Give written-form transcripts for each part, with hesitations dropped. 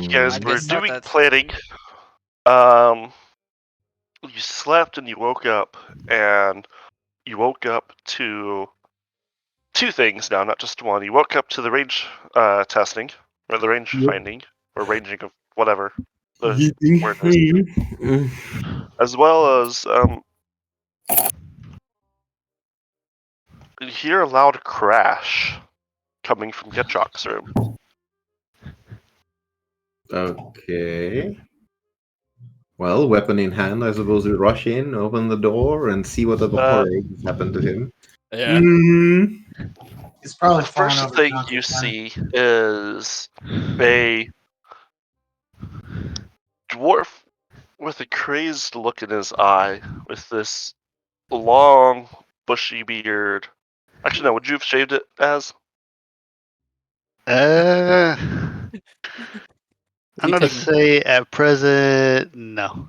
You guys I were guess not doing that. planning. You slept and you woke up, and you woke up to two things now, not just one. You woke up to the range testing, or the range finding, or ranging of whatever the word is, as well as you hear a loud crash coming from Getrock's room. Okay. Well, weapon in hand, I suppose we rush in, open the door, and see what other horrors happened to him. Yeah. It's probably The first falling over thing Donkey you Kong. see is a dwarf with a crazed look in his eye, with this long, bushy beard. Actually, no, would you have shaved it as? I'm gonna say at present, no.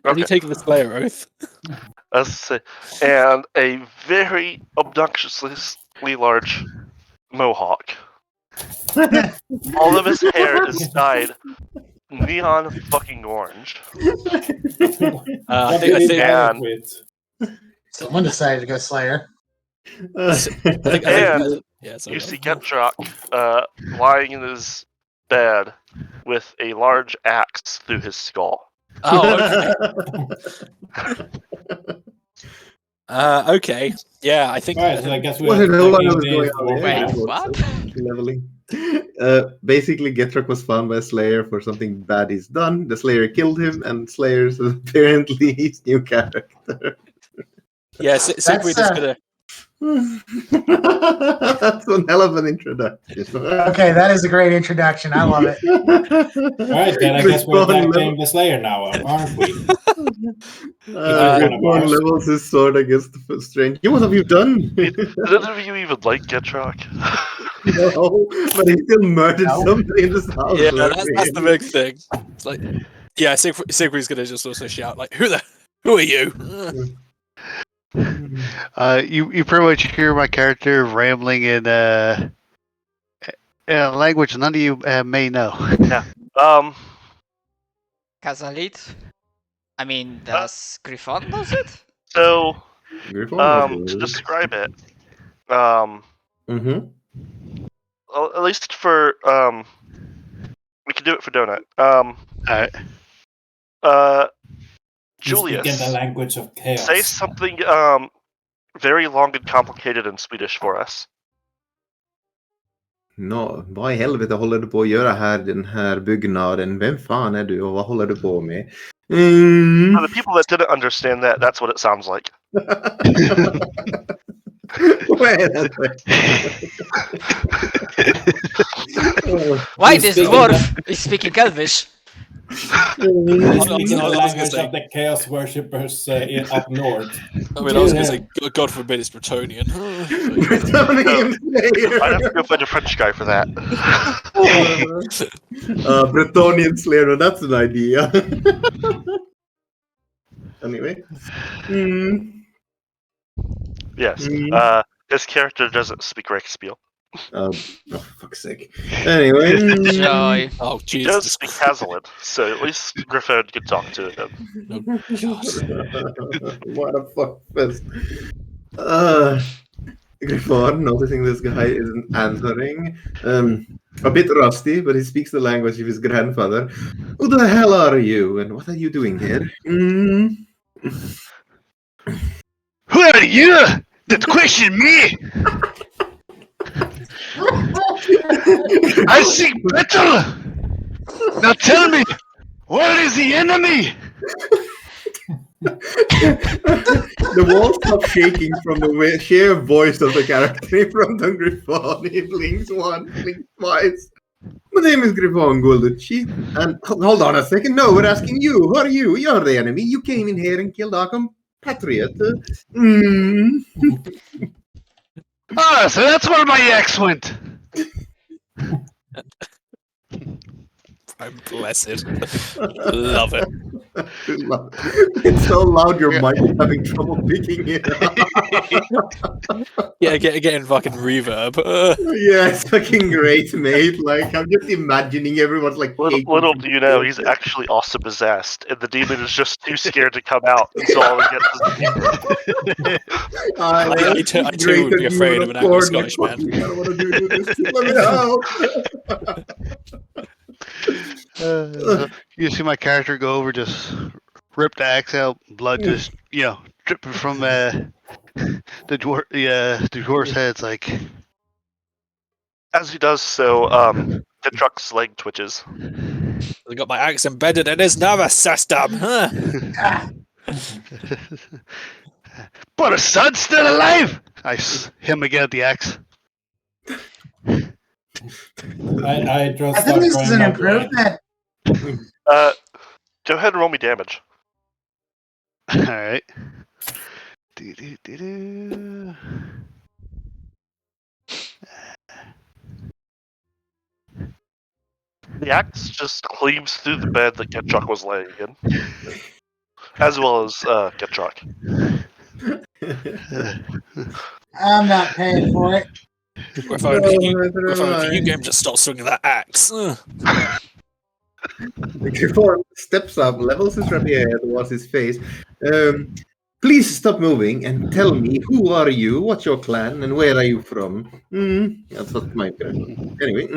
Have you taken the Slayer oath? And a very obnoxiously large mohawk. All of his hair is dyed neon fucking orange. I think Someone decided to go Slayer. You see Getrock lying in his bed with a large axe through his skull. Oh, okay. Okay. Yeah, I think. Right, so I guess we What are the hell was expecting going on this here? What? Leveling. Basically, Getrock was found by Slayer for something bad he's done. The Slayer killed him, and Slayer's apparently his new character. Yeah, Sigrid is gonna. That's one hell of an introduction. Okay, that is a great introduction. I love it. Alright, then I guess we're attacking the Slayer now, aren't we? Griffon levels his sword against the strange. What have you done? Did any of you even like Getrock? No, but he still murdered somebody in this house. Yeah, that's the big thing. It's like, yeah, Sigrid's gonna just also shout like, "Who are you?" You pretty much hear my character rambling in a language none of you may know. Yeah. Kazalit? I mean, does Griffon knows it? So, to describe it, at least for we can do it for Donut. Julius, in the language of chaos. Say something very long and complicated in Swedish for us. Nå, vad i helvete håller du på att göra här, den här byggnaden? Vem fan är du och vad håller du på med? For the people that didn't understand that, that's what it sounds like. Why this dwarf is speaking Elvish? Speaking the language of the chaos worshippers up north. I mean, I was going to say, God forbid it's Bretonian. Bretonian Slayer. I'd have to go find a French guy for that. Bretonian Slayer, that's an idea. Anyway. Yes. His character doesn't speak Reichspiel. Oh, fuck's sake. Anyway. Joy. Oh, He Jesus. does speak Hazelwood, so at least Griffin could talk to him. What a fuckfest. Griffon, noticing this guy isn't answering. A bit rusty, but he speaks the language of his grandfather. Who the hell are you, and what are you doing here? Who are you that question me? I seek battle. Now tell me, what is the enemy? The walls stop shaking from the sheer voice of the character in front of Griffon. He blinks once, blinks twice. My name is Griffon Gulducci, and hold on a second. No, we're asking you. Who are you? You're the enemy. You came in here and killed our compatriot. Ah, so that's where my axe went. I'm blessed. Love it. It's so loud your mic is having trouble picking it up. Yeah, getting fucking reverb. Yeah, it's fucking great, mate. Like, I'm just imagining everyone's like shaking. Little from do you know, fear. he's actually also possessed, and the demon is just too scared to come out, and so all he gets is the demon. I too would be afraid of an angry Scottish man. I don't want to do this. Let me out. You see my character go over, just rip the axe out, blood just dripping from the dwarf's head. It's like, As he does so, the truck's leg twitches. I got my axe embedded in his nervous system. Huh? but his son's still alive. Him again at the axe. I just I think this is an improvement. Go ahead and roll me damage. All right. Do-do-do-do. The axe just cleaves through the bed that Ketchuck was laying in, as well as Ketchuck. I'm not paying for it. Griffon, can you game just stop swinging that axe? Griffon steps up, levels his rapier towards his face. Please stop moving and tell me, who are you, what's your clan, and where are you from? That's what my question. Anyway,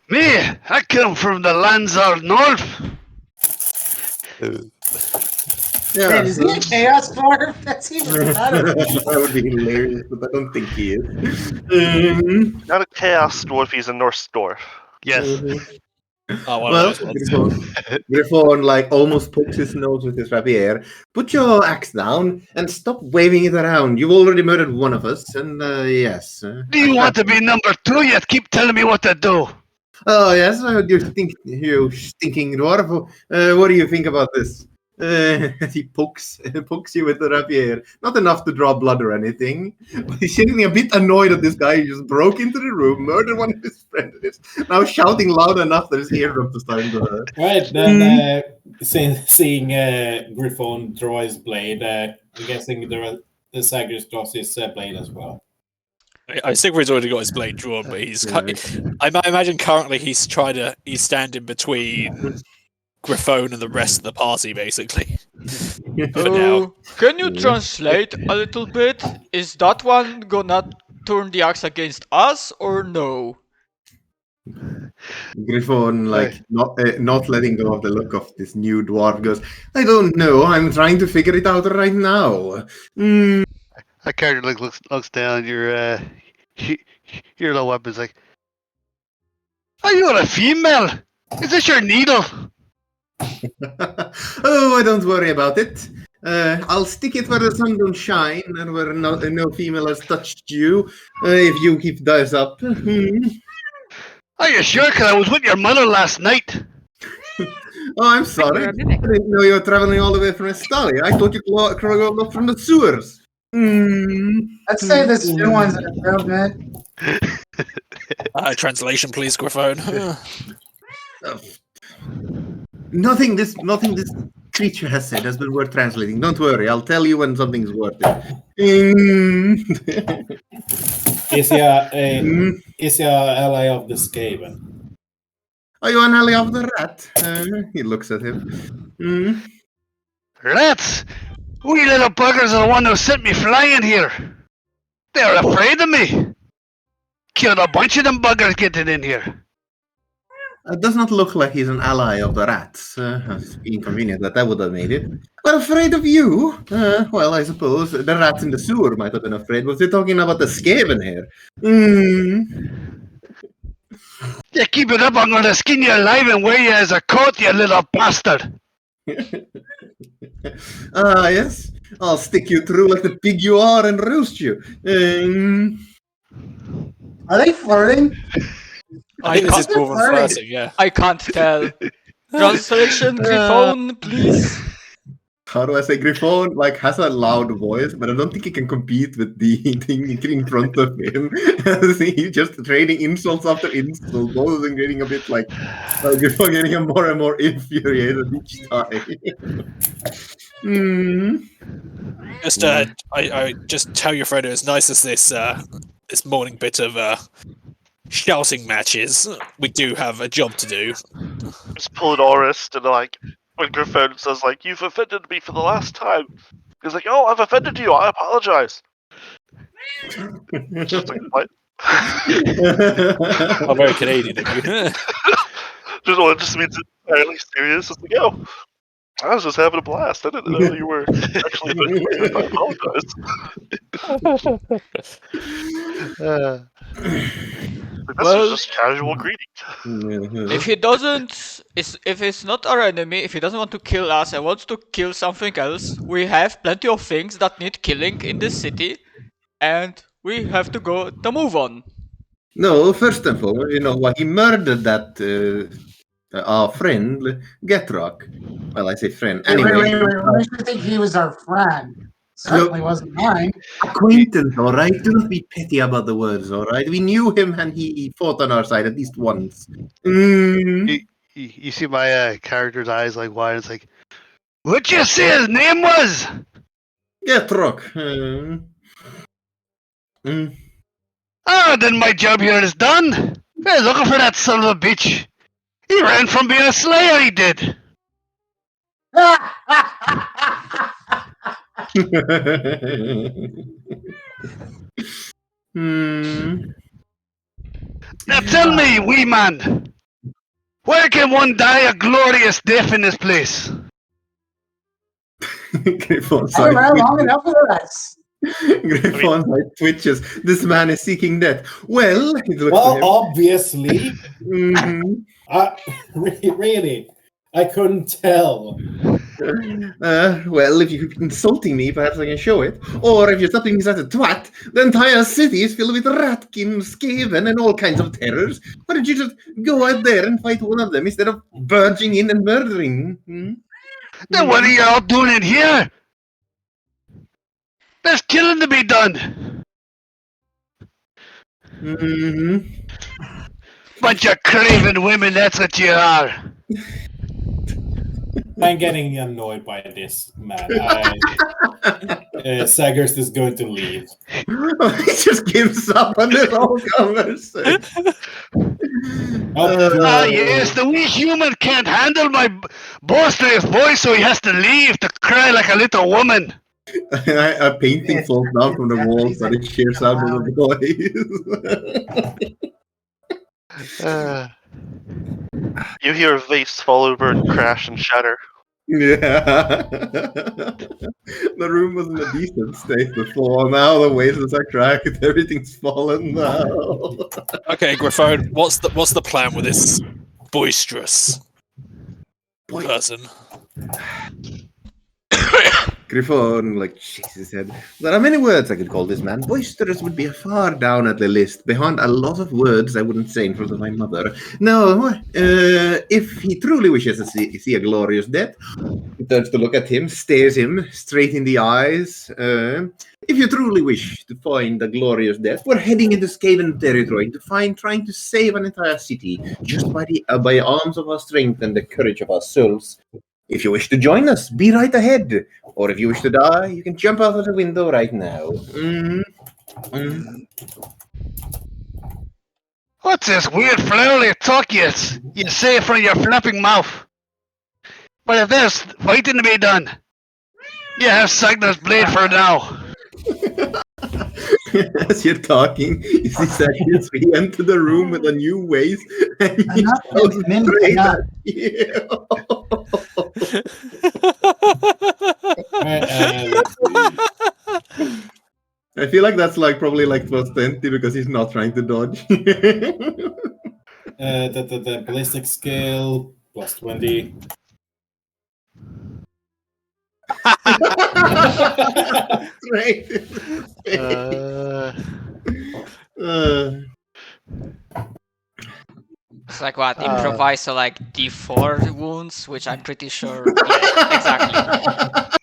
Me, I come from the lands of north. Yeah, Wait, is he a chaos dwarf? That's even better. that would be hilarious, but I don't think he is. Not a chaos dwarf, he's a Norse dwarf. Yes. Oh, Well, Griffon like almost pokes his nose with his rapier. Put your axe down and stop waving it around. You've already murdered one of us, and yes. Do you want to be number 2 yet? Keep telling me what to do. Oh yes, you stinking dwarf. What do you think about this? He pokes you with the rapier. Not enough to draw blood or anything. But he's getting a bit annoyed at this guy who just broke into the room, murdered one of his friends, and is now shouting loud enough that his eardrums are starting to hurt. Right, then seeing Griffon draw his blade, I'm guessing the Sagus draws his blade as well. I think he's already got his blade drawn, but he's. I imagine currently he's standing between Griffon and the rest of the party, basically. For now. Can you translate a little bit? Is that one gonna turn the axe against us or no? Griffon, like not letting go of the look of this new dwarf, goes, I don't know. I'm trying to figure it out right now. That character looks down your little weapon's like, are you a female? Is this your needle? Oh, don't worry about it. I'll stick it where the sun don't shine and where no female has touched you. If you keep this up. Are you sure? Because I was with your mother last night. Oh, I'm sorry. I didn't know you were traveling all the way from Estonia. I thought you crawled up from the sewers. Let's say this new one's an improvement. Translation, please, Griffon. Nothing this creature has said has been worth translating. Don't worry, I'll tell you when something's worth it. Is he an ally of the Skaven? Are you an ally of the rat? He looks at him. Rats! We little buggers are the one who sent me flying here. They're afraid of me. Killed a bunch of them buggers getting in here. It does not look like he's an ally of the rats. It's inconvenient that would have made it. But afraid of you? Well, I suppose the rats in the sewer might have been afraid. Was they talking about the Skaven here? You keep it up, I'm going to skin you alive and wear you as a coat, you little bastard. Yes. I'll stick you through like the pig you are and roast you. Are they flirting? I think this is more than flirting, yeah. I can't tell. Translation, Griffon, please. how do I say, Griffon like has a loud voice, but I don't think he can compete with the thing in front of him. He's just trading insults after insults, both of them getting a bit like Griffon getting more and more infuriated each time. Just I just tell your friend, as nice as this this morning bit of shouting matches, we do have a job to do. Just pull an Orist and like when Griffon says like, "You've offended me for the last time," he's like, "Oh, I've offended you. I apologize." Just like what? Oh, very Canadian of you. Just means it's entirely serious. It's like, "Oh, I was just having a blast. I didn't know you were actually offended. I apologize." Like, this was just casual greeting. If he doesn't, if he's not our enemy, if he doesn't want to kill us and wants to kill something else, we have plenty of things that need killing in this city, and we have to go to move on. No, first and foremost, why he murdered that our friend Getrock. Well, I say friend. Anyway, Wait. What makes you think he was our friend? Certainly wasn't mine. Acquaintance, all right? Do not be petty about the words, all right? We knew him and he fought on our side at least once. You see my character's eyes like wide. It's like, what you say his name was? Getrock. Ah, then my job here is done. We're looking for that son of a bitch. He ran from being a slayer, he did. Now tell me, wee man, where can one die a glorious death in this place? Griffon's I ran long enough for us. Griffon's like twitches. This man is seeking death. Well, he looks Well, at him. obviously. Really, I couldn't tell. Well, if you're insulting me, perhaps I can show it. Or if you're stopping me as a twat, the entire city is filled with ratkins, skaven, and all kinds of terrors. Why don't you just go out there and fight one of them instead of barging in and murdering? Then what are you all doing in here? There's killing to be done. Bunch of craven women, that's what you are. I'm getting annoyed by this, man. Saggers is going to leave. He just gives up on this whole conversation. Yes, the wee human can't handle my boisterous voice, so he has to leave to cry like a little woman. A painting falls down from the wall, but it sheer sound of the voice. You hear a vase fall over and crash and shatter. Yeah. The room was in a decent state before. Now the vases are cracked. Everything's fallen now. Okay, Griffon, what's the plan with this boisterous person? Griffon, shakes his head. There are many words I could call this man. Boisterous would be far down at the list, behind a lot of words I wouldn't say in front of my mother. No, if he truly wishes to see a glorious death, he turns to look at him, stares him straight in the eyes. If you truly wish to find a glorious death, we're heading into Skaven territory trying to save an entire city, just by arms of our strength and the courage of our souls. If you wish to join us, be right ahead. Or if you wish to die, you can jump out of the window right now. What's this weird flowery talk you say from your flapping mouth? But if there's fighting to be done, you have Sagnar's blade for now. As you're talking, you see Sagittarius re-enter the room with a new waist, and he goes straight at you. I feel like that's probably plus 20 because he's not trying to dodge. The ballistic skill plus 20. Great. It's like what? Improvise D4 wounds, which I'm pretty sure. Yeah, exactly.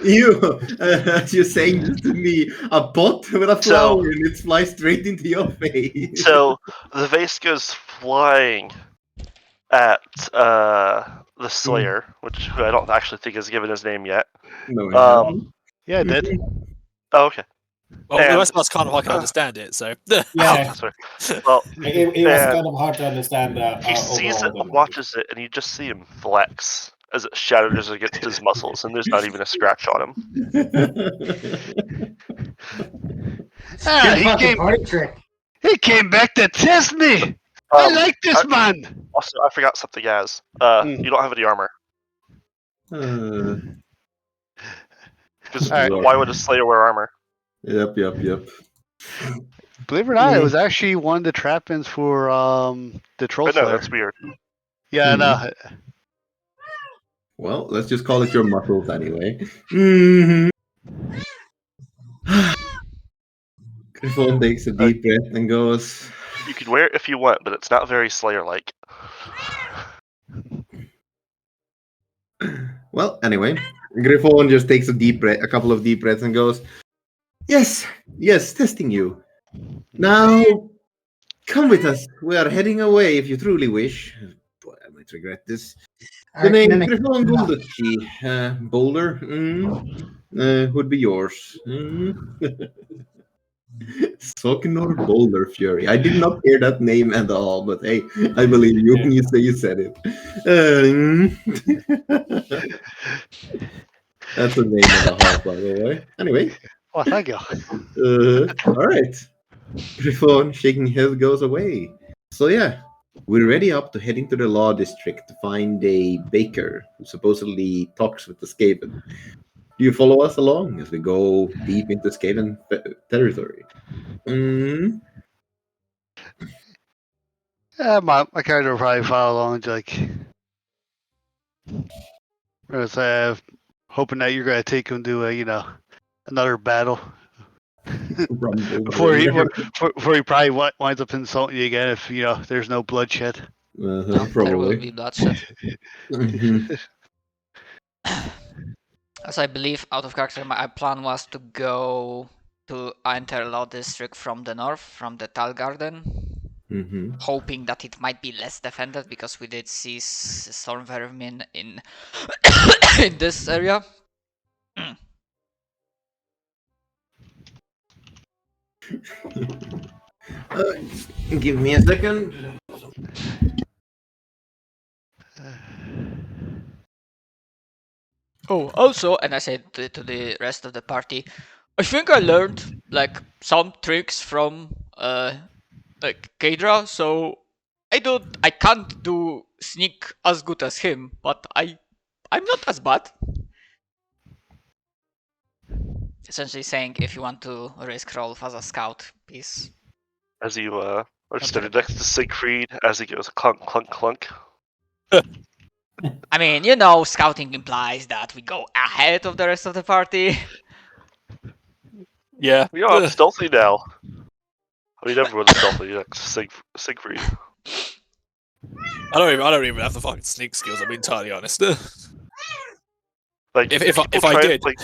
as you're saying this to me, a pot with a flower in it flies straight into your face. So the vase goes flying at the Slayer, who I don't actually think has given his name yet. No, it hasn't. Yeah, it did. Oh, okay. Well, the And- rest of us kind of like understand it, so. Yeah, Sorry. Well, it was and kind of hard to understand. he sees overall it the and watches it, and you just see him flex as it shatters against his muscles, and there's not even a scratch on him. Party trick. He came back to test me. I like this man. Also, I forgot something, Yaz. You don't have any armor. Because Alright. why would a Slayer wear armor? Yep. Believe it or not, it was actually one of the trap-ins for the Troll But no, Slayer. that's weird. Yeah, no. Well, let's just call it your muscles anyway. Mm-hmm. Griffon takes a deep breath and goes, You can wear it if you want, but it's not very Slayer-like. well, anyway, Griffon just takes a couple of deep breaths and goes, yes, testing you. Now, come with us. We are heading away if you truly wish. Boy, I might regret this. The name Griffon Golducci, Boulder, would be yours. Sokinor Boulder Fury. I did not hear that name at all, but hey, I believe you when you say you said it. That's a name and a half, by the way. Anyway. Well, thank you. All right. Griffon shaking his head goes away. So yeah, we're ready up to heading to the law district to find a baker who supposedly talks with the Skaven. Do you follow us along as we go deep into Skaven territory? Yeah, my character will probably follow along, like, hoping that you're gonna take him to another battle. before he probably winds up insulting you again if there's no bloodshed. No, there will be bloodshed. As I believe, out of character, my plan was to go to enter Law District from the north, from the Tal Garden, hoping that it might be less defended because we did see storm vermin in in this area. Give me a second. Oh, also, and I said to the rest of the party, I think I learned like some tricks from like Kadra, so I can't do sneak as good as him, but I'm not as bad. Essentially saying if you want to risk roll as a scout, please. As you are standing next to Siegfried as he goes clunk, clunk, clunk. I mean, scouting implies that we go ahead of the rest of the party. Yeah. We are stealthy now. I mean, everyone's stealthy next to Siegfried. I don't even have the fucking sneak skills. I'm entirely honest. Like if I did, like,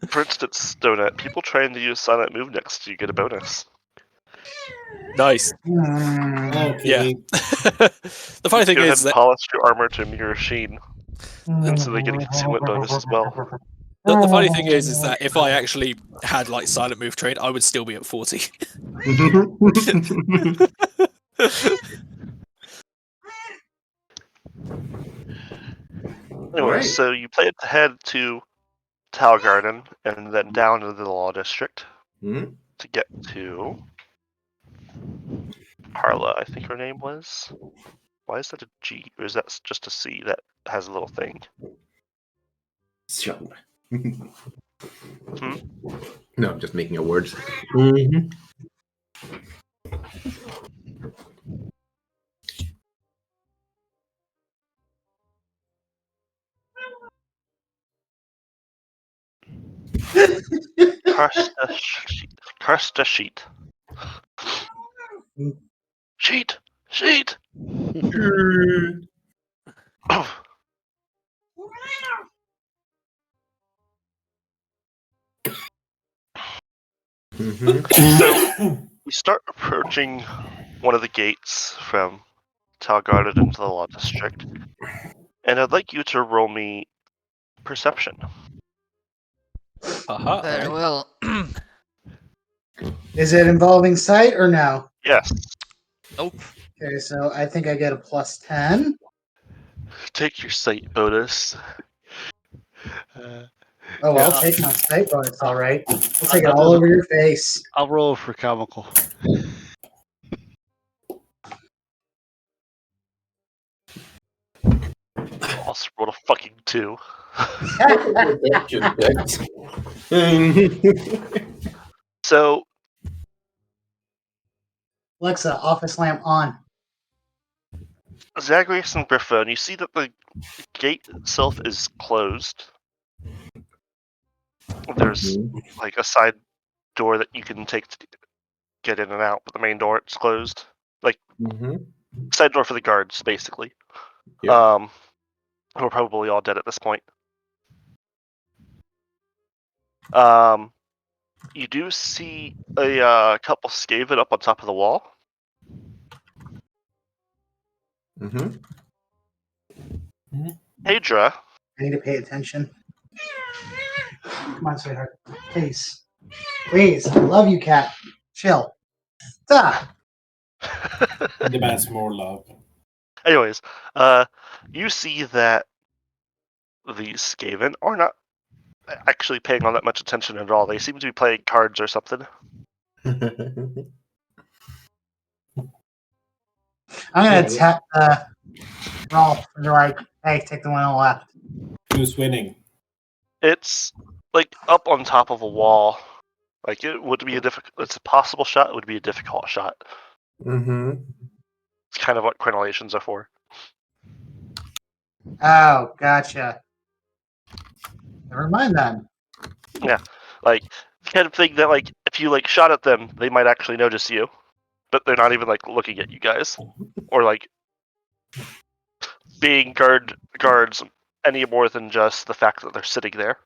for instance, Donut, people trying to use silent move next to you get a bonus. Nice. Okay. Yeah. The funny thing Go ahead is and that polish your armor to mirror sheen, and so they get a concealment bonus as well. the funny thing is that if I actually had like silent move trained, I would still be at 40. Anyway, Right. so you plan to head to Tal Garden and then down to the Law District to get to Carla, I think her name was. Why is that a G? Or is that just a C that has a little thing? Sure. Hmm? No, I'm just making a words. Karsta Sheet. Sheet! Sheet! Mm-hmm. So we start approaching one of the gates from Talgarden into the Law District, and I'd like you to roll me perception. Aha. Very well. Is it involving sight or no? Yes, Nope. Okay, so I think I get a +10. take your sight bonus. Oh, Yeah. I'll take my sight bonus, all right. I'll take it all over your face. I'll roll for comical. Also rolled a fucking 2. So Alexa, office lamp on. Zagreus and Griffon, you see that the gate itself is closed. There's like a side door that you can take to get in and out, but the main door it's closed. Like side door for the guards, basically. Yep. Who are probably all dead at this point. You do see a couple Skaven up on top of the wall. Hadra, I need to pay attention. Come on, sweetheart. Please. Please. I love you, cat. Chill. Stop. It demands more love. anyways, you see that these Skaven are not actually paying all that much attention at all. They seem to be playing cards or something. I'm going to tap Rolf. You're like, hey, take the one on the left. Who's winning? It's like up on top of a wall. Like it would be it's a possible shot. It would be a difficult shot. It's kind of what crenellations are for. Oh, gotcha. Never mind then. Yeah, like kind of thing that like if you like shot at them, they might actually notice you, but they're not even like looking at you guys, or like being guards any more than just the fact that they're sitting there.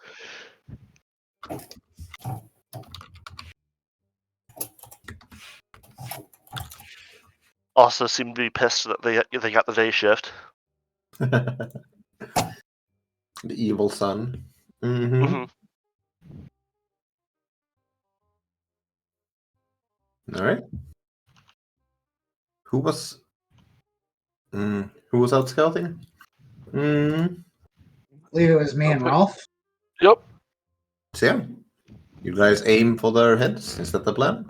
Also seem to be pissed that they got the day shift. The evil son. Mm-hmm. All right. Who was out scouting? I believe it was me and Rolf. Yep. Sam, you guys aim for their heads. Is that the plan?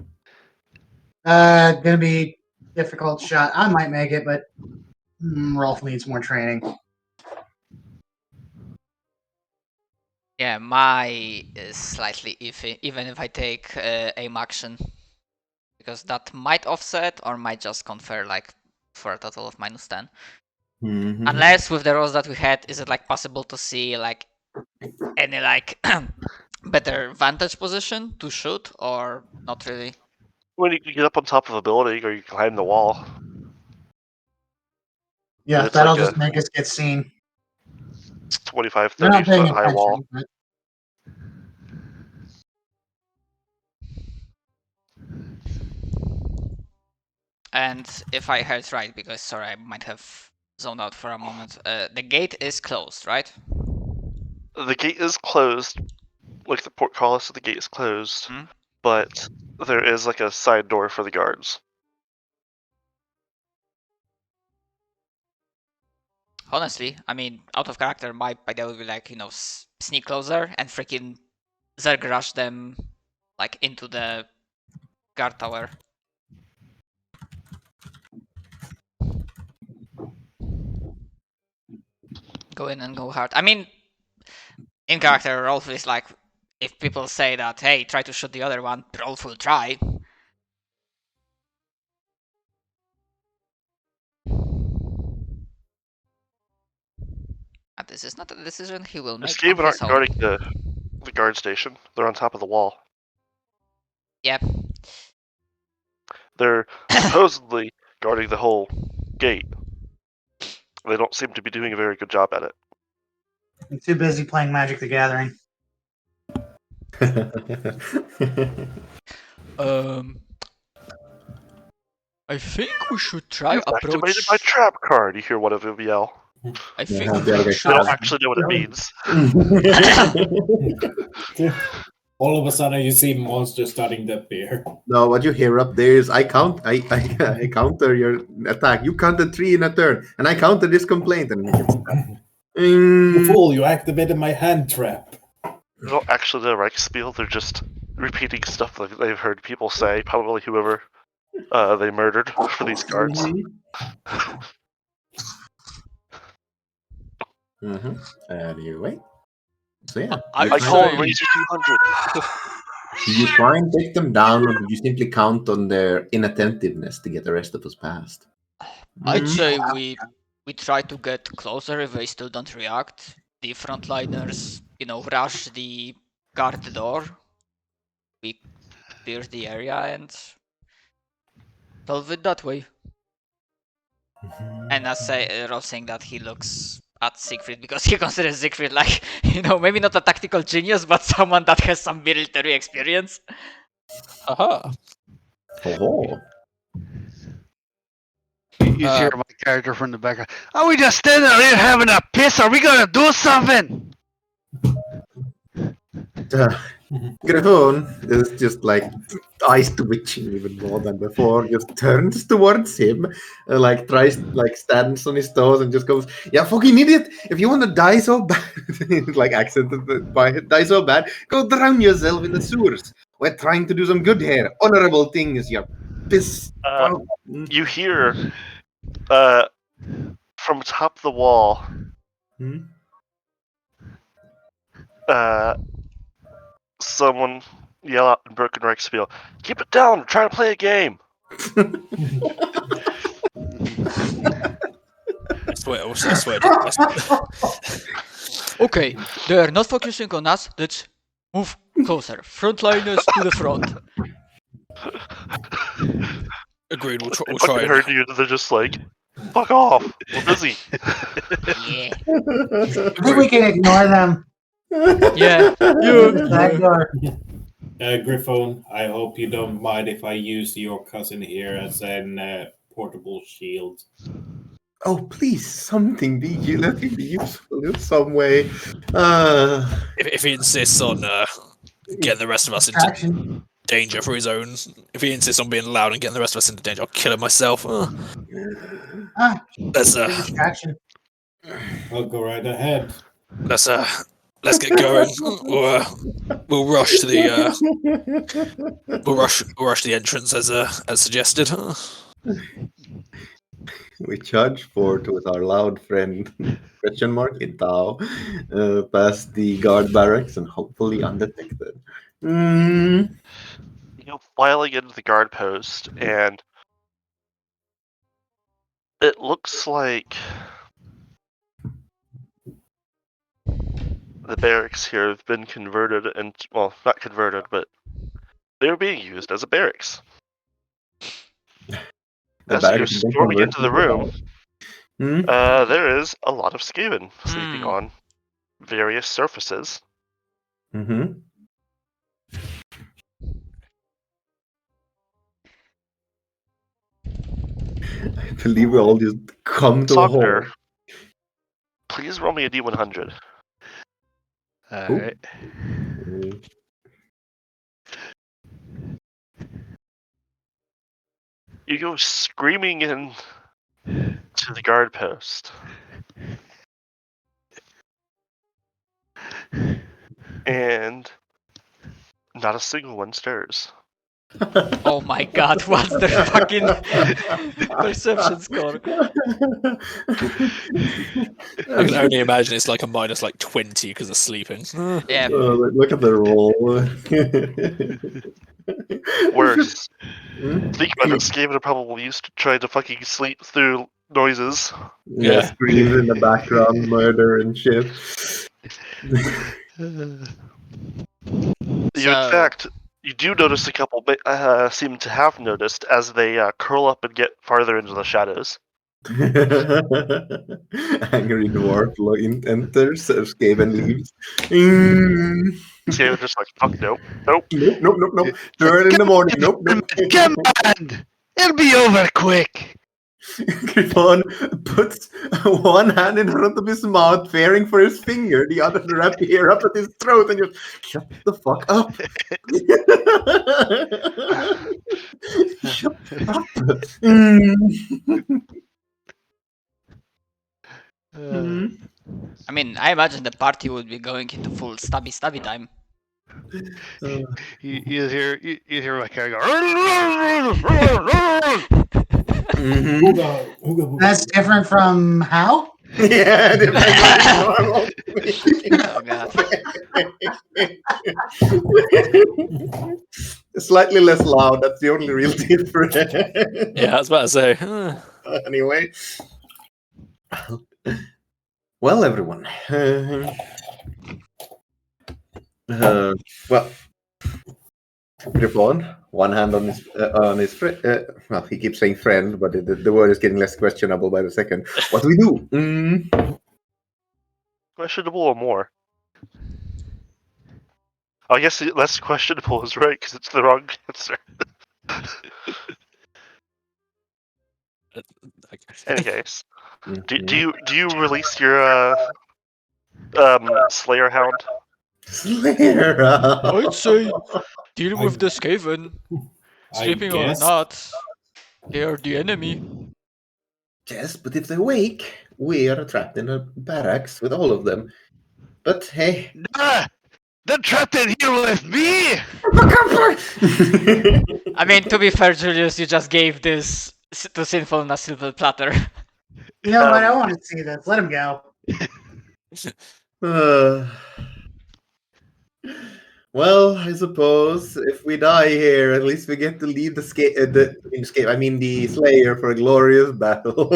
Gonna be difficult shot. I might make it, but Rolf needs more training. Yeah, my is slightly iffy, even if I take aim action. Because that might offset or might just confer like for a total of -10. Unless with the rolls that we had, is it like possible to see like any like better vantage position to shoot or not really? When you can get up on top of a building or you climb the wall. Yeah, It's that'll like just make us get seen. 25, They're 30 not paying foot high wall. attention. But And if I heard right, because sorry, I might have zoned out for a moment. The gate is closed, right? The gate is closed. Like the portcullis of the gate is closed, but there is like a side door for the guards. Honestly, I mean, out of character, my idea would be like, sneak closer and freaking Zerg rush them like into the guard tower. Go in and go hard. I mean, in character, Rolf is like, if people say that, hey, try to shoot the other one, Rolf will try. But this is not a decision he will The make Skaven on his aren't own. guarding the guard station. They're on top of the wall. Yeah. They're supposedly guarding the whole gate. They don't seem to be doing a very good job at it. I'm too busy playing Magic the Gathering. I think we should try You've activated approach. my trap card. You hear one of them yell. I think Yeah, the we other They should. don't actually know what it means. All of a sudden, you see monsters starting to appear. No, what you hear up there is I counter your attack. You counted 3 in a turn, and I counter this complaint. And You fool! You activated my hand trap. They don't actually know Reichspiel. They're just repeating stuff that they've heard people say. Probably whoever they murdered for these cards. Anyway, so yeah, I I would call say- them Ranger 200. do you try and take them down, or do you simply count on their inattentiveness to get the rest of us past? I'd say we try to get closer if they still don't react. The frontliners, rush the guard door. We clear the area and solve it that way. And as Rob saying that he looks at Siegfried because he considers Siegfried like, maybe not a tactical genius, but someone that has some military experience. Aha. Oh, You hear my character from the background. Are we just standing there having a piss? Are we gonna do something? Griffon is just like eyes twitching even more than before. Just turns towards him, tries, stands on his toes and just goes, "Yeah, fucking idiot! If you want to die so bad, accented by die so bad, go drown yourself in the sewers. We're trying to do some good here, honorable things. You piss." You hear from top the wall. Someone yell out in broken Reichspiel, "Keep it down! We're trying to play a game." I swear. Okay, they're not focusing on us. Let's move closer. Frontliners to the front. Agreed. We'll They try. fucking heard you, and they're just like, "Fuck off! We're busy." Yeah. I think we can ignore them. Yeah. Back door. Griffon, I hope you don't mind if I use your cousin here as an portable shield. Oh, please, something let me be useful in some way. If he insists on getting the rest of us into Distraction. danger for his own, if he insists on being loud and getting the rest of us into danger, I'll kill him myself. Let's Distraction. I'll go right ahead. let's get going. We'll rush to the we'll rush the entrance as suggested. We charge forward with our loud friend Itao past the guard barracks and hopefully undetected. Filing into the guard post, and it looks like the barracks here have been converted, and well, not converted, but they're being used as a barracks. As you're storming into the room, there is a lot of Skaven sleeping on various surfaces. Mm-hmm. I believe we all just come to a hall. Please roll me a D100. Alright. You go screaming in to the guard post. And not a single one stirs. Oh my god, what's the fucking perception score? I can only imagine it's like a minus 20 because of sleeping. Yeah. Look at the roll. Worse. Think about it, Skaven are probably used to trying to fucking sleep through noises. Yeah, screams in the background, murder and shit. In fact, you do notice a couple seem to have noticed as they curl up and get farther into the shadows. Angry dwarf enters, Skaven leaves. Mm. Skaven just like, fuck, nope, nope. Nope. Third in the morning. Nope. Come on! It'll be over quick. Griffon puts one hand in front of his mouth, fearing for his finger, the other rapier up at his throat, and just shut the fuck up. Shut up. I mean, I imagine the party would be going into full stabby time. You hear my car go. That's different from how? Yeah, normal. Oh god. Slightly less loud. That's the only real difference. Yeah, I was about to say. Anyway. Well, everyone. Well, Griffon, one hand on his friend. Well, he keeps saying friend, but the word is getting less questionable by the second. What do we do? Questionable or more? I guess less questionable is right because it's the wrong answer. Any case, do you release your Slayer Hound? Slayer. I'd say deal with the Skaven. Sleeping or guess. not, they are the enemy. Yes, but if they wake, we are trapped in a barracks with all of them. But hey. They're trapped in here with me! I mean, to be fair, Julius, you just gave this to Sinful on a silver platter. You know what? I want to see this. Let him go. Well, I suppose if we die here, at least we get to leave the Slayer for a glorious battle.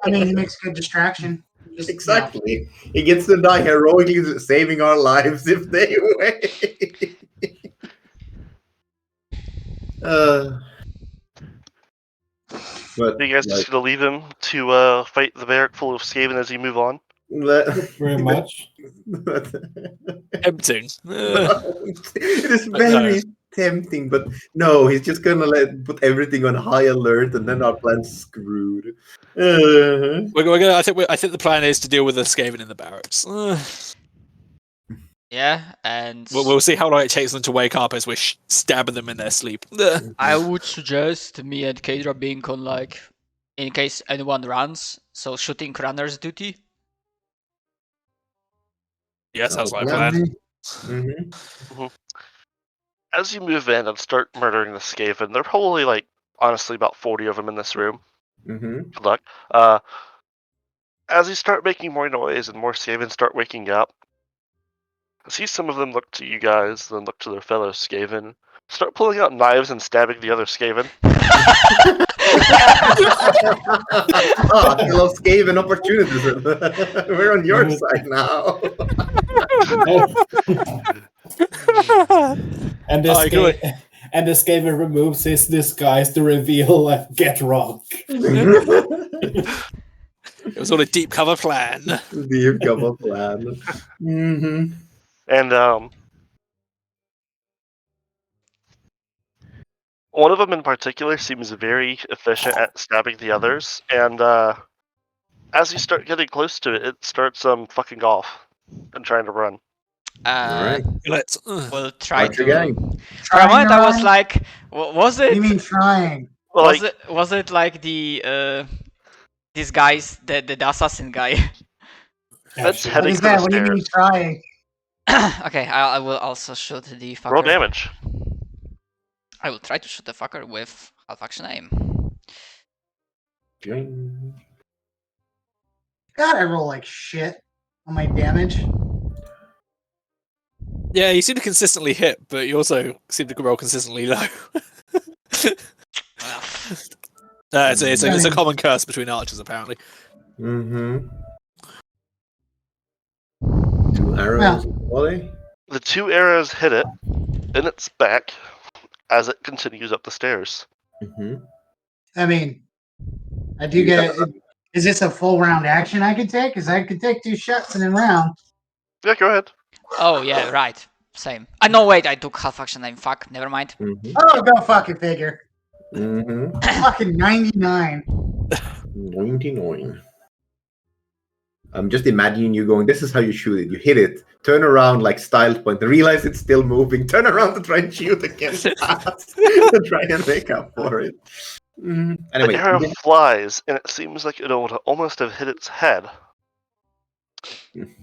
I mean, he makes a good distraction. Just, exactly. He gets to die heroically, saving our lives if they wait. But you guys just gonna leave him to fight the barrack full of Skaven as you move on? Very much. Tempting. It is very tempting, but no, he's just gonna put everything on high alert, and then our plan's screwed. We're gonna. I think the plan is to deal with the Skaven in the barracks. Yeah, and we'll see how long it takes them to wake up as we're stabbing them in their sleep. I would suggest me and Kadra being on, like, in case anyone runs, so shooting runner's duty. Yeah, sounds like a plan. As you move in and start murdering the Skaven, there are probably, like, honestly about 40 of them in this room. Good luck. As you start making more noise and more Skaven start waking up, I see some of them look to you guys, then look to their fellow Skaven, start pulling out knives and stabbing the other Skaven. I love Skaven opportunities. We're on your side now. And the Skaven removes his disguise to reveal Get Rock. It was all a deep cover plan. Deep cover plan. And one of them in particular seems very efficient at stabbing the others, and as you start getting close to it, it starts fucking off and trying to run. Alright. We'll try to. For a moment, I was like, was it? You mean trying? Well, was it like the these guys, the assassin guy? That's What heading is for the that? What do you mean stairs. trying? Okay, I will also shoot the fucker. Roll damage. I will try to shoot the fucker with half action aim. God, I roll like shit on my damage. Yeah, you seem to consistently hit, but you also seem to roll consistently low. It's a common curse between archers, apparently. 2 arrows in the body. The 2 arrows hit it in its back as it continues up the stairs. I mean, I do get it. Is this a full round action I could take? Because I could take 2 shots in a round. Yeah, go ahead. Oh yeah, right. Same. No, wait, I took half action then. Fuck, never mind. Mm-hmm. Oh, go fucking figure. Mm-hmm. Fucking 99. 99. I'm just imagining you going, this is how you shoot it. You hit it, turn around like style point, realize it's still moving, turn around to try and shoot again fast to try and make up for it. Anyway. The arrow flies, and it seems like it would almost have hit its head.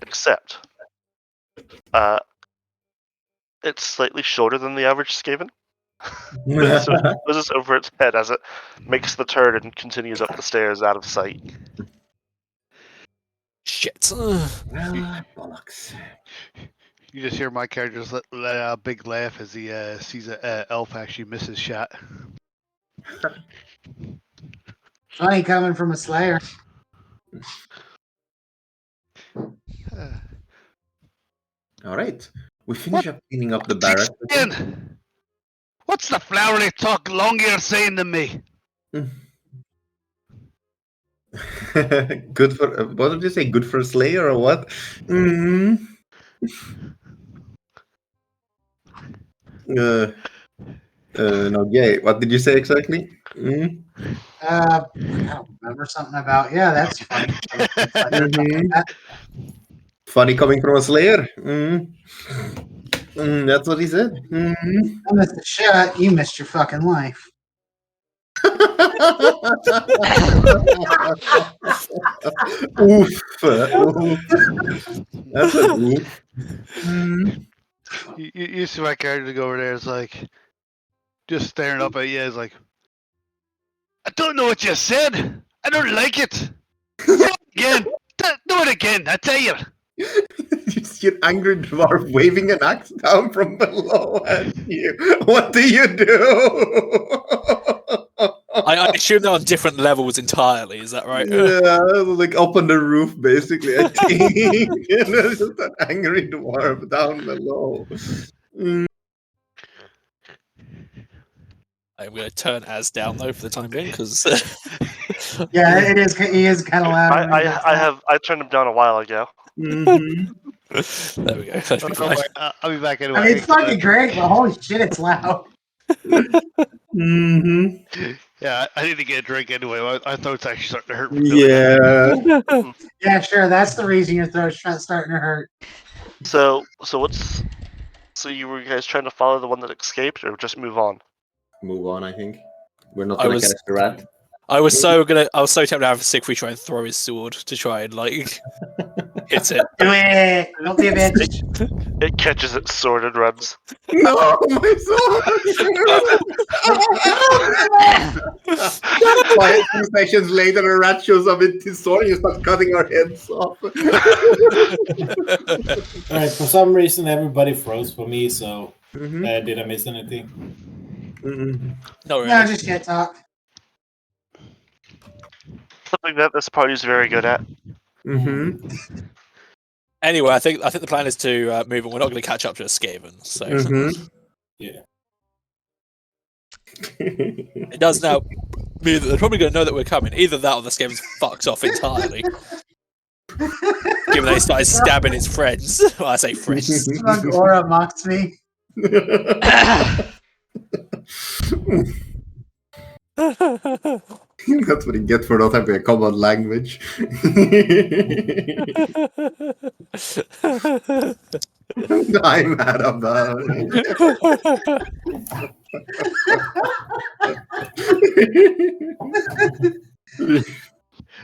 Except, it's slightly shorter than the average Skaven. So it whizzes over its head as it makes the turn and continues up the stairs out of sight. Shit. Bollocks. You just hear my character just let out a big laugh as he sees an elf actually miss his shot. Funny coming from a Slayer. All right. We finish up cleaning up the barracks. Again, what's the flowery talk Longear saying to me? Good for what did you say? Good for a Slayer or what? No, gay. What did you say exactly? I don't remember something about. Yeah, that's funny. Funny coming from a Slayer. That's what he said. I missed the shot. You missed your fucking life. Oof. That's a oof. You see my character go over there, it's like, just staring up at you, it's like, I don't know what you said. I don't like it. Say it again. Do it again, I tell you. You see an angry dwarf waving an axe down from below at you. What do you do? I assume they're on different levels entirely. Is that right? Yeah, like up on the roof, basically. I think it's just an angry dwarf down below. I'm going to turn Az down though for the time being because. Yeah, it is. He is kind of loud. I turned him down a while ago. There we go. That'd be fine. I'll be back anyway. I mean, it's fucking great, but holy shit, it's loud. Yeah, I need to get a drink anyway. I thought it's actually starting to hurt me. Yeah. Yeah, sure. That's the reason your throat's starting to hurt. So you were guys trying to follow the one that escaped, or just move on? Move on, I think. We're not going to catch the rat. I was so tempted to have Siegfried try and throw his sword to try and like hit it. Do it. Don't be a bitch. It catches its sword and runs. No, my sword! 2 sessions later, a rat shows up with his sword and you start cutting our heads off. Alright, for some reason everybody froze for me, so did I miss anything? No, really. No, just shit talk. Something that this party's very good at. Anyway, I think the plan is to move on. We're not going to catch up to a Skaven, so Yeah. it does now mean that they're probably going to know that we're coming. Either that or the Skaven's fucked off entirely. Given they started stabbing his friends. Well, I say friends. Aura mocks me. That's what you get for not having a common language. I'm mad about it.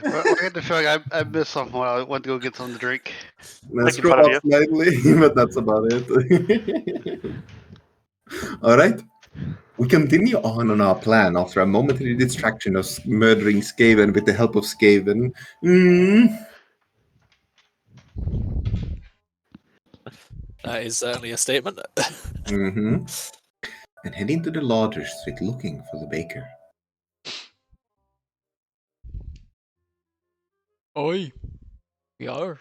I get the feeling I missed something when I went to go get something to drink. Let's Making scroll fun of up slightly, but that's about it. All right. We continue on our plan after a momentary distraction of murdering Skaven with the help of Skaven. That is certainly a statement. And head into the larger street looking for the baker. Oi. We are.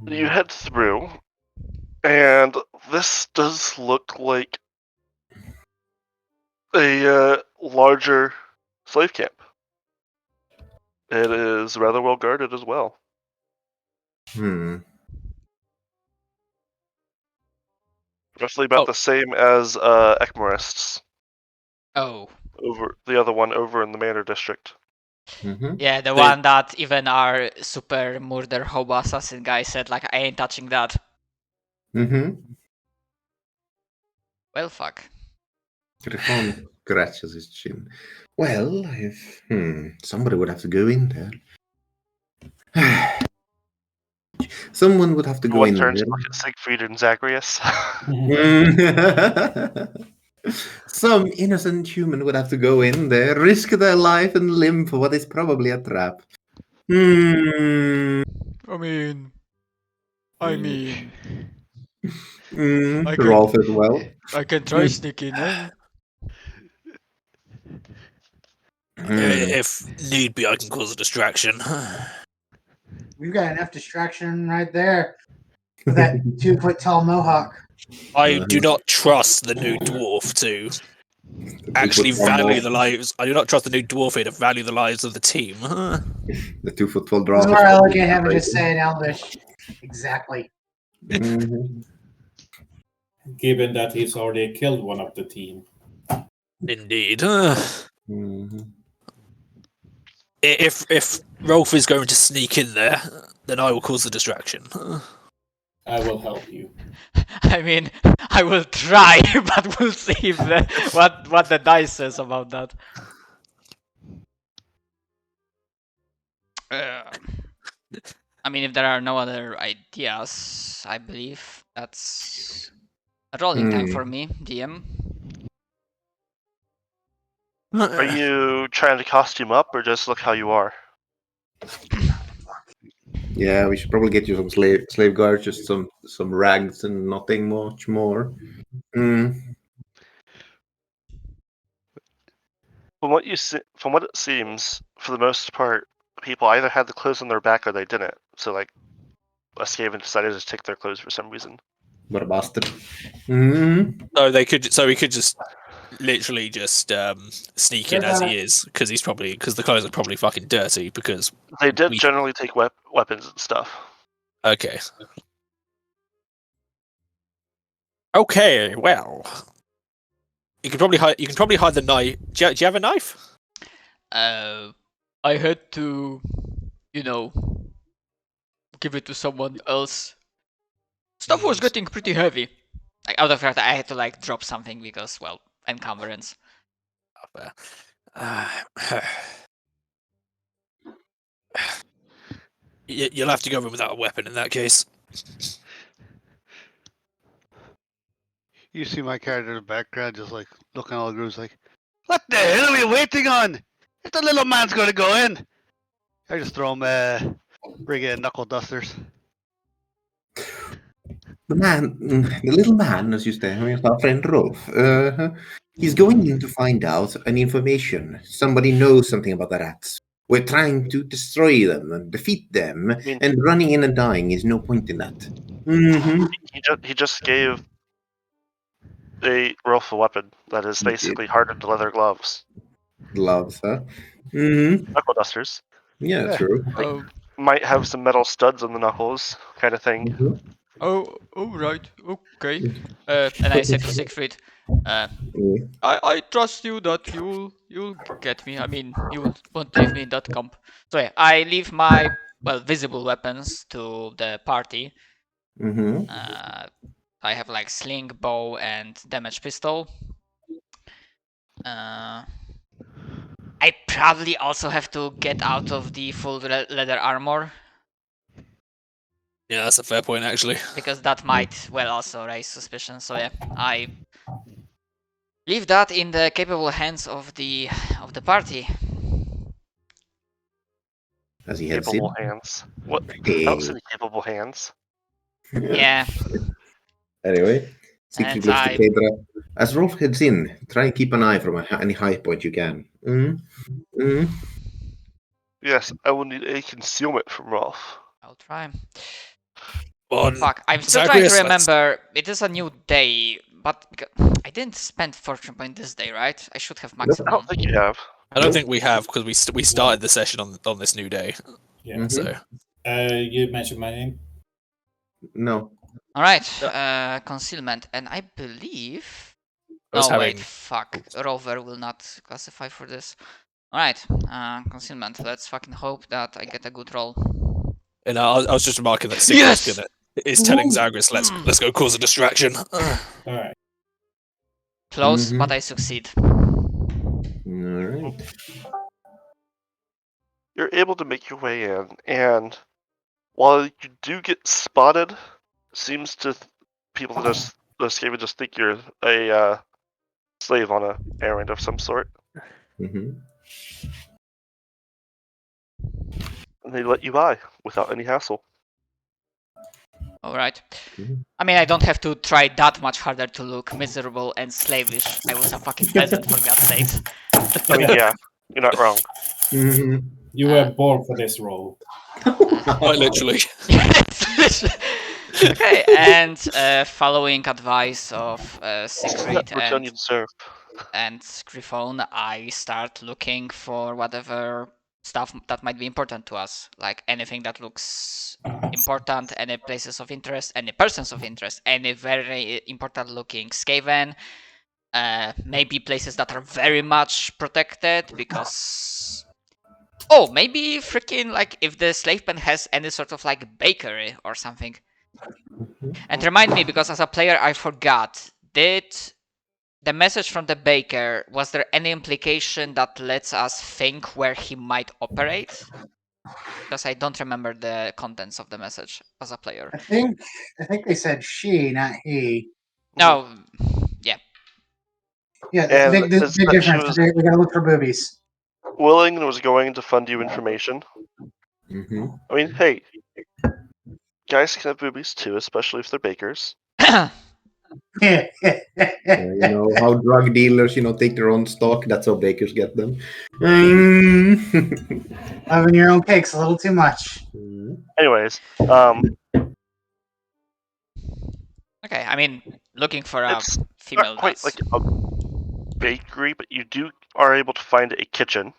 You head through, and this does look like a larger slave camp. It is rather well guarded as well. Roughly about the same as Ekmorists. Oh. Over the other one over in the Manor District. Yeah, the one that even our super murder hobo assassin guy said, like, I ain't touching that. Well, fuck. Griffon scratches his chin. Well, if somebody would have to go in there. Someone would have to go One in turns there. to look at Siegfried and Zagreus. Some innocent human would have to go in there, risk their life and limb for what is probably a trap. I mean, Rolf as well. I can try sneaking in. If need be, I can cause a distraction. We've got enough distraction right there with that 2-foot tall mohawk. I do not trust the new dwarf to actually value the lives. I do not trust the new dwarf here to value the lives of the team. The 2-foot tall This is dwarf. where I look at him and just say in Elvish. Exactly. Given that he's already killed one of the team. Indeed. If Rolf is going to sneak in there, then I will cause the distraction. I will help you. I mean, I will try, but we'll see if what the dice says about that. I mean, if there are no other ideas, I believe that's a rolling time for me, DM. Are you trying to costume up or just look how you are? Yeah, we should probably get you some slave guards, just some rags and nothing much more. From what it seems, for the most part, people either had the clothes on their back or they didn't. So, like, a Skaven decided to take their clothes for some reason. What a bastard! So we could just literally just sneak in as he is, because the clothes are probably fucking dirty. Because they did generally take weapons and stuff. Okay. Okay. Well, you can probably hide the knife. Do you have a knife? I had to, give it to someone else. Stuff was getting pretty heavy. Like, out of fact, I had to like drop something because, well, encumbrance. You'll have to go in without a weapon in that case. You see my character in the background just like looking all grooves like, what the hell are we waiting on? If the little man's gonna go in, I just throw him bring in knuckle dusters. The little man, as you say, our friend Rolf, he's going in to find out an information. Somebody knows something about the rats. We're trying to destroy them and defeat them, and running in and dying is no point in that. He just gave Rolf a weapon that is basically hardened leather gloves. Gloves, huh? Knuckle dusters. Yeah, true. Might have some metal studs on the knuckles, kind of thing. Oh, right, okay. And I said to Siegfried, I trust you that you'll get me. I mean, you won't leave me in that camp. So yeah, I leave my visible weapons to the party. I have like sling, bow, and damage pistol. I probably also have to get out of the full leather armor. Yeah, that's a fair point, actually. Because that might, also raise suspicion. So yeah, I leave that in the capable hands of the party. As he heads capable in. hands. What? That was in capable hands. Yeah. Anyway, Siegfried looks to Pedra. As Rolf heads in, try and keep an eye from any high point you can. Yes, I will need a concealment from Rolf. I'll try. Fuck, I'm still trying to remember. It is a new day, but I didn't spend fortune point this day, right? I should have maximum. I don't think you have. I don't think we have because we started the session on this new day. Yeah. Mhm. So You mentioned my name. No. All right, concealment, and I believe. I was No, wait, having fuck. Rover will not classify for this. All right, concealment. Let's fucking hope that I get a good roll. and I was just remarking that Sigrid's Yes! is telling Zagreus, let's go cause a distraction. All right. Close, Mhm. but I succeed. All right. You're able to make your way in, and while you do get spotted, seems to people that just the Skaven just think you're a slave on a errand of some sort, Mhm. and they let you by without any hassle. All right. Mhm. I mean, I don't have to try that much harder to look miserable and slavish. I was a fucking peasant, for God's sakes. I mean, yeah, you're not wrong. Mhm. You were born for this role. Quite literally. Okay, and following advice of Sigrid Return you deserve. and Griffon, I start looking for whatever stuff that might be important to us, like anything that looks important, any places of interest, any persons of interest, any very important looking Skaven, maybe places that are very much protected because. Oh, maybe freaking like if the slave pen has any sort of like bakery or something. And remind me, because as a player I forgot, did the message from the baker, was there any implication that lets us think where he might operate? Because I don't remember the contents of the message as a player. I think they said she, not he. No, yeah. Yeah, And big is that she difference. was We gotta look for boobies. willing and was going to fund you information. Mhm. I mean, hey, guys can have boobies too, especially if they're bakers. Yeah. You know how drug dealers, take their own stock. That's how bakers get them. Mm. Having your own cake's a little too much. Anyways, Okay, I mean, looking for a it's female, not quite that's... like a bakery, but you are able to find a kitchen,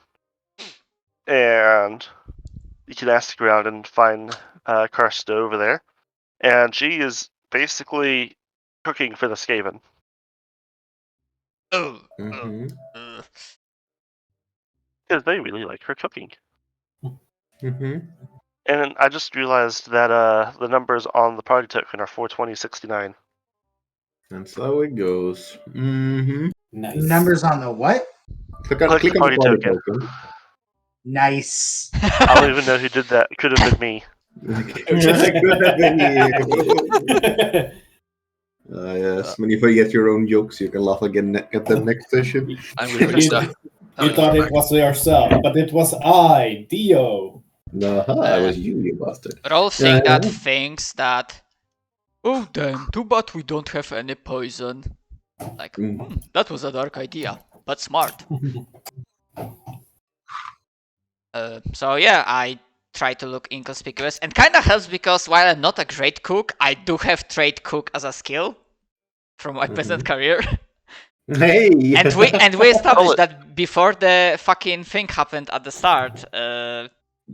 and you can ask around and find Karsta over there, and she is basically cooking for the Skaven. Oh, Mhm. Because they really like her cooking. Mhm. And I just realized that the numbers on the party token are 42069. That's how it goes. Mhm. Nice. Numbers on the what? Click Click the on party the party token. token. Nice. I don't even know who did that. It could have been me. It could have been you. Yes, when you forget your own jokes, you can laugh again at the next session. I'm going to You, start. you thought it was yourself, but it was I, Dio. Aha, it was you bastard. Roll thing Yeah. that thinks that... Oh damn, too bad we don't have any poison. Like, that was a dark idea, but smart. So yeah, I try to look inconspicuous, and kinda helps because while I'm not a great cook, I do have trade cook as a skill from my peasant career. Hey! and we established that before the fucking thing happened at the start,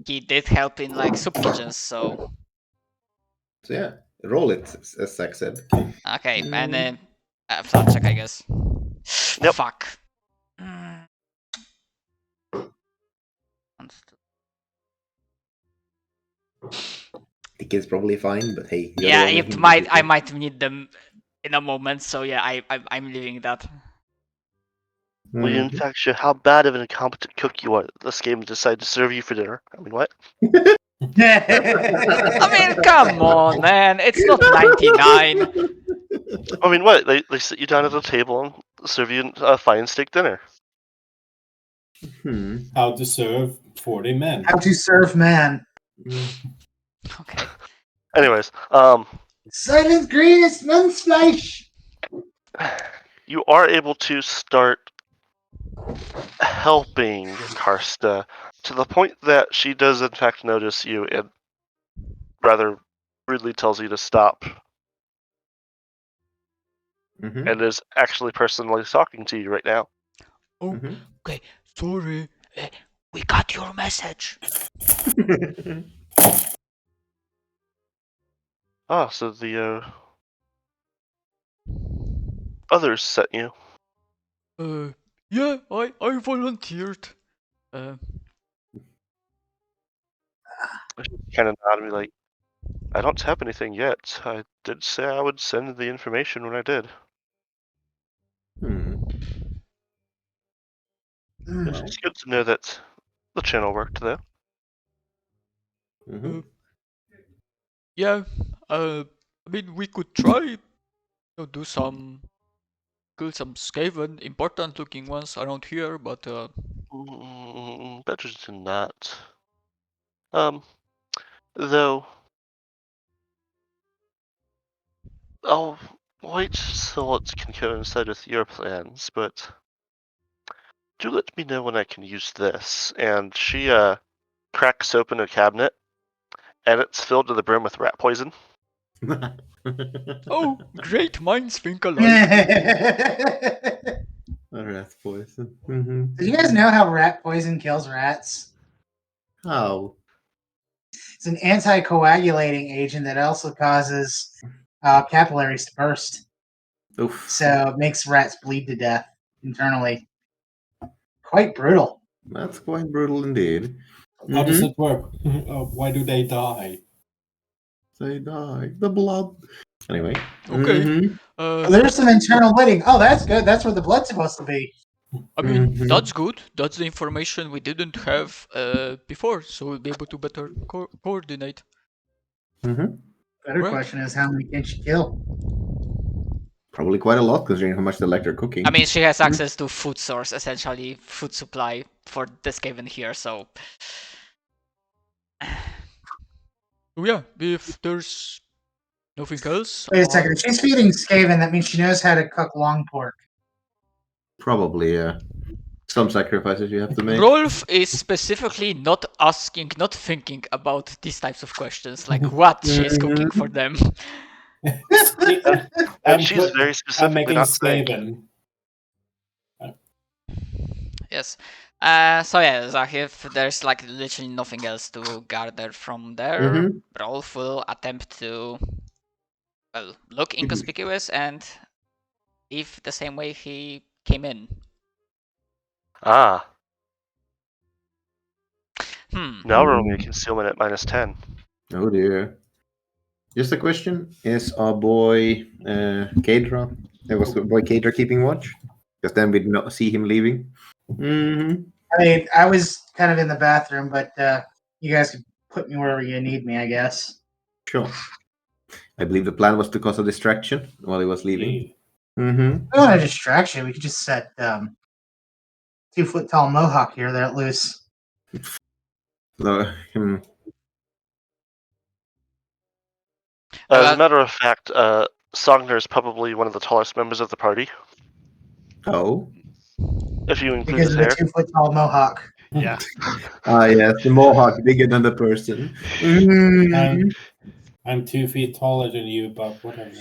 he did help in like soup kitchens, so... So yeah, roll it, as Zach said. Okay, and flat check, I guess. Yep. Fuck. I think it's probably fine, but hey. you're the Yeah, one it who might. did I it. might need them in a moment. So yeah, I'm leaving that. Will you in Mhm. fact show how bad of an incompetent cook you are that this game decided to serve you for dinner? I mean, what? I mean, come on, man. It's not 99. I mean, what? They sit you down at a table and serve you a fine steak dinner. How to serve 40 men. How to serve man. Okay. Anyways, Silent green is man's flesh. you are able to start helping Karsta to the point that she does in fact notice you and rather rudely tells you to stop Mhm. and is actually personally talking to you right now. Oh, Mhm. okay. Sorry. We got your message. Ah, so the others sent you. Yeah, I volunteered. Kind of nod and be like, I don't have anything yet. I did say I would send the information when I did. Hmm. It's good to know that the channel worked, though. Mhm. Yeah, I mean, we could try to do some, kill some Skaven, important looking ones around here, but Better to not. Though, I'll wait till it can coincide with your plans, but do let me know when I can use this. And she, cracks open a cabinet, and it's filled to the brim with rat poison. oh, great minds think alike. Did A rat poison. Hmm. you guys know how rat poison kills rats? How? It's an anticoagulating agent that also causes capillaries to burst. Oof. So it makes rats bleed to death internally. Quite brutal. That's quite brutal indeed. How does Mhm. it work? Why do they die? They die. The blood. Anyway. Okay. Mhm. There's some internal bleeding. Oh, that's good. That's where the blood's supposed to be. I mean, Mhm. that's good. That's the information we didn't have before, so we'll be able to better coordinate. Mhm. Better Right. question is how many can she kill? Probably quite a lot considering how much they like their cooking. I mean, she has access to food source, essentially food supply for this Skaven here, so. Oh yeah, if there's nothing else. Wait a second. If she's feeding Skaven, that means she knows how to cook long pork. Probably, some sacrifices you have to make. Rolf is specifically not asking, not thinking about these types of questions, like what she's cooking for them. And she's very I'm specifically making not saying. Skaven. Yes. So yeah, Zach, if there's like literally nothing else to gather from there, Mhm. Rolf will attempt to, well, look inconspicuous and leave the same way he came in. Ah, now we're only Mm. concealment at -10. Oh dear. Just a question: is our boy Kadra? Was the boy Kadra keeping watch? Because then we'd not see him leaving. Mm-hmm. I mean, I was kind of in the bathroom, but you guys could put me wherever you need me, I guess. Sure. I believe the plan was to cause a distraction while he was leaving. Mm-hmm. I don't want a distraction. We could just set 2-foot tall mohawk here that loose. So, As a matter of fact, Sogner is probably one of the tallest members of the party, oh. if you include Because his of the hair. 2-foot tall mohawk. Yeah. Ah, yes, the mohawk bigger than the person. Mm-hmm. I'm 2 feet taller than you, but whatever.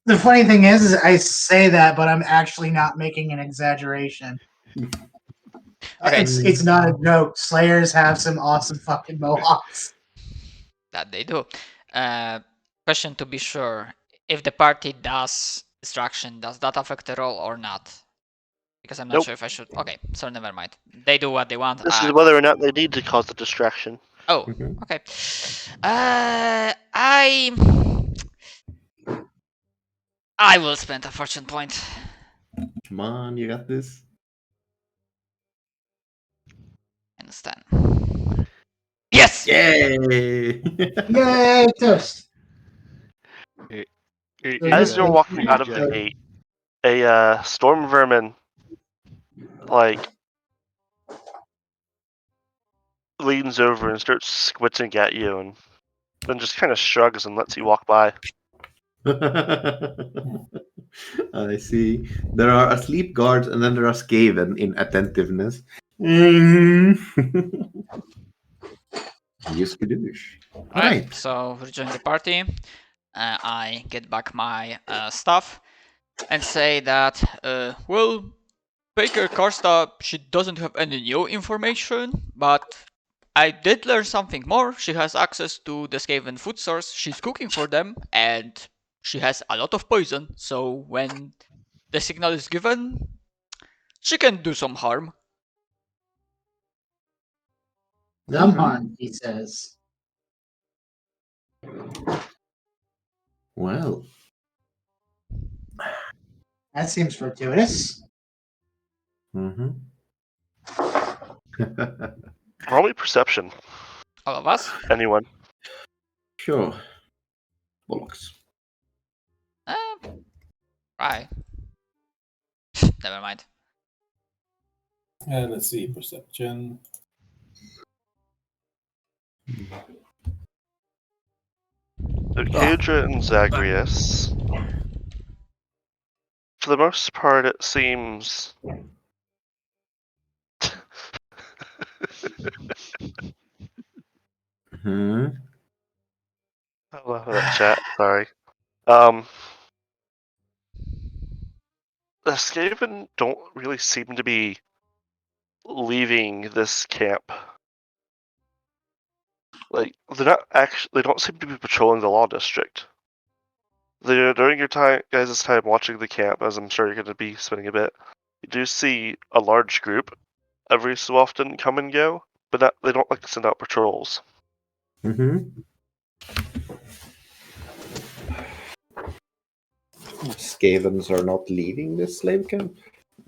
The funny thing is I say that, but I'm actually not making an exaggeration. Okay. It's not a joke. Slayers have some awesome fucking mohawks. That they do. Question to be sure: if the party does distraction, does that affect the roll or not? Because I'm not Nope. sure if I should. Okay, so never mind. They do what they want. This is whether or not they need to cause the distraction. Oh, Mhm. okay. I will spend a fortune point. Come on, you got this. -10. Yes. Yay! Yay, toast. As you're walking out of the gate, a storm vermin like leans over and starts squinting at you, and then just kind of shrugs and lets you walk by. I see. There are asleep guards, and then there are Skaven in attentiveness. Mm. Yes, skadoosh. Alright, so rejoin the party. I get back my stuff and say that, well, Baker Karsta, she doesn't have any new information, but I did learn something more. She has access to the Skaven food source. She's cooking for them, and she has a lot of poison. So when the signal is given, she can do some harm. Dumb harm, he says. Well, That seems fortuitous. mm-hmm. Roll me perception. All of us? Anyone? Sure. Bollocks. Right. Never mind. Let's see, perception. So Kadra and Zagreus. For the most part, it seems. Hmm. I love that chat. Sorry. The Skaven don't really seem to be leaving this camp. Like they're not actually. They don't seem to be patrolling the law district. During your guys' time watching the camp, as I'm sure you're going to be spending a bit, you do see a large group every so often come and go, but they don't like to send out patrols. Mm-hmm. Skavens are not leaving this slave camp.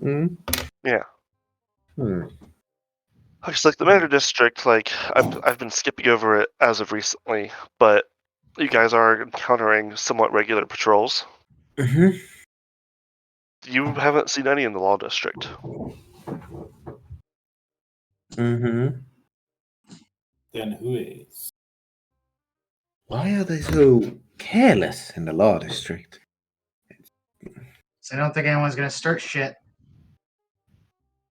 Mm. Yeah. Hmm. It's like the Manor District, like I've been skipping over it as of recently, but you guys are encountering somewhat regular patrols. Mm-hmm. You haven't seen any in the Law District. Mm-hmm. Then who is? Why are they so careless in the law district? So I don't think anyone's gonna start shit.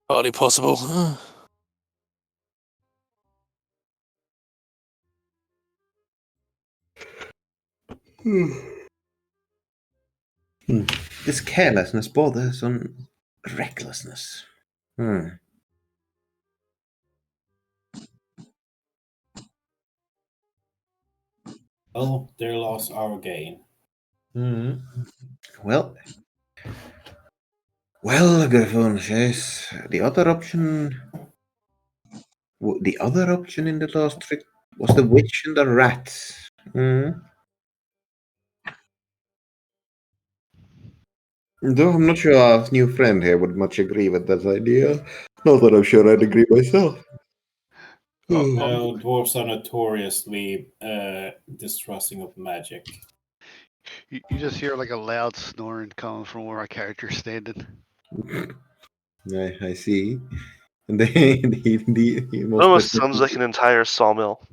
Hardly possible. This carelessness borders on recklessness. Well, their loss, our gain. Well, Griffon says the other option. The other option in the last trick was the witch and the rats. Though I'm not sure our new friend here would much agree with that idea. Not that I'm sure I'd agree myself. No, dwarves are notoriously distrusting of magic. You just hear like a loud snoring coming from where our character's standing. I see. And he It almost sounds like an entire sawmill.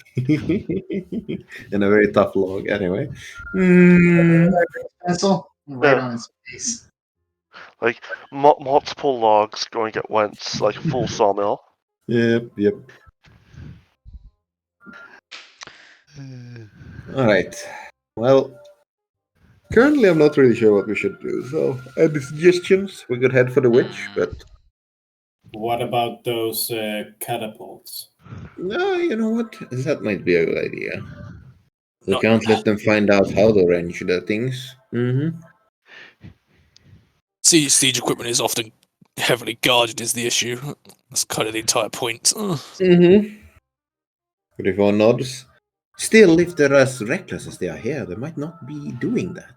and a very tough log, anyway. Pencil right Yeah. on his face. Like multiple logs going at once, like a full sawmill. Yep. All right. Well, currently I'm not really sure what we should do. So, any suggestions? We could head for the witch, but What about those catapults? no, you know what? That might be a good idea. We Not- can't let them find out how to arrange their things. Mm-hmm. Siege equipment is often heavily guarded is the issue. That's kind of the entire point. Mm-hmm. Griffon nods. Still, if they're as reckless as they are here, they might not be doing that.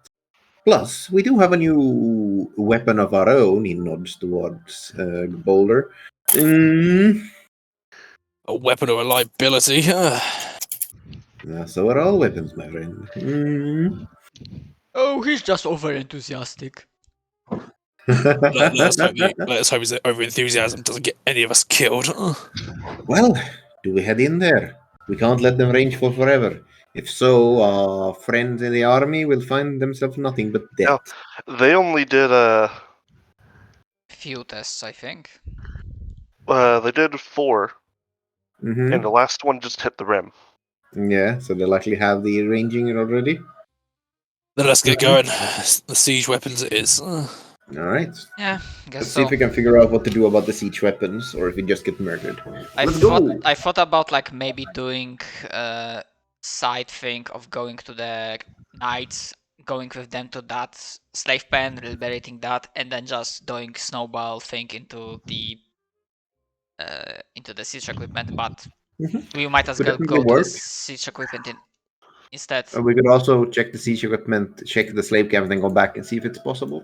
Plus, we do have a new weapon of our own. He nods towards Boulder. A weapon or a liability. So are all weapons, my friend. Oh, he's just over enthusiastic. Let us hope his over enthusiasm doesn't get any of us killed. Well, do we head in there? We can't let them range for forever. If so, our friends in the army will find themselves nothing but death. They only did Few tests, I think. they did 4, Mm-hmm. and the last one just hit the rim. Yeah, so they likely have the ranging already. Then let's get going. The siege weapons it is. All right. Yeah, I guess Let's see so. if we can figure out what to do about the siege weapons, or if we just get murdered. Let's go. I thought about like maybe doing a side thing of going to the knights, going with them to that slave pen, liberating that, and then just doing snowball thing into the siege equipment. But we might as Could well definitely go to the work. siege equipment instead. We could also check the siege equipment, check the slave camp, then go back and see if it's possible.